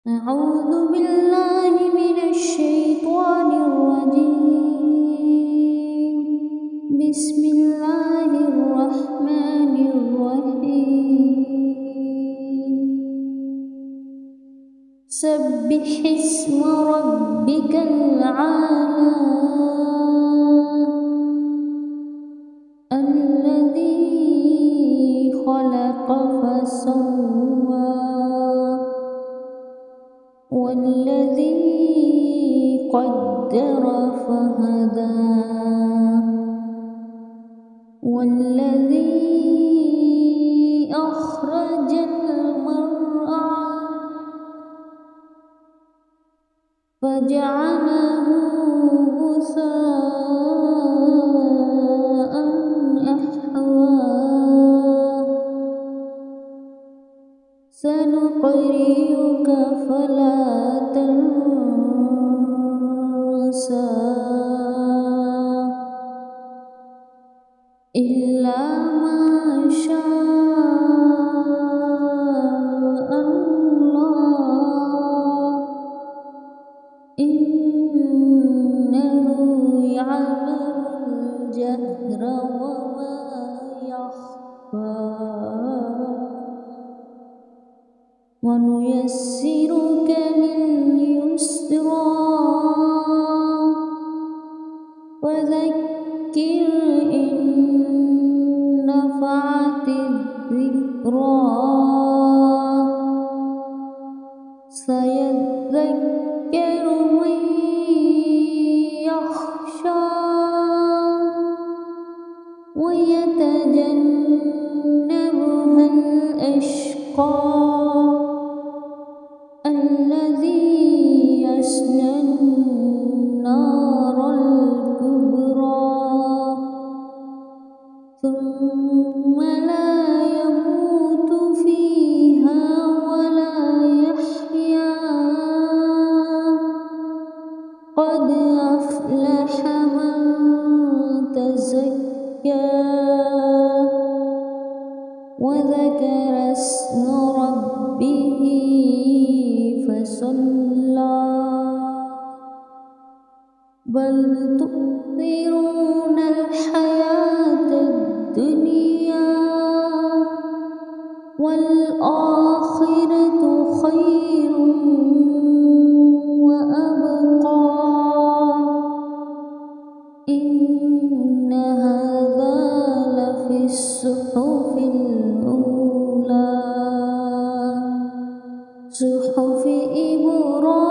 أعوذ بالله من الشيطان الرجيم. بسم الله الرحمن الرحيم. سبح اسم ربك الأعلى الذي خلق فسوى والذي قدر فهدى والذي أخرج المرعى فجعله غثاء أحوى سنقرئك فلا تنسى إلا ما شاء الله إنه يعلم الجهر وما يخفى ونيسرك لليسرى وذكر إن نفعت الذكرى سيذكر من يخشى ويتجنبها الأشقى الذي يصلى النار الكبرى ثم لا يموت فيها ولا يحيا قد أفلح من تزكى وذكر اسم ربه فصلى بل تؤثرون الحياة الدنيا والآخرة خير وأبقى إن هذا لفي الصحف الأولى صحف إبراهيم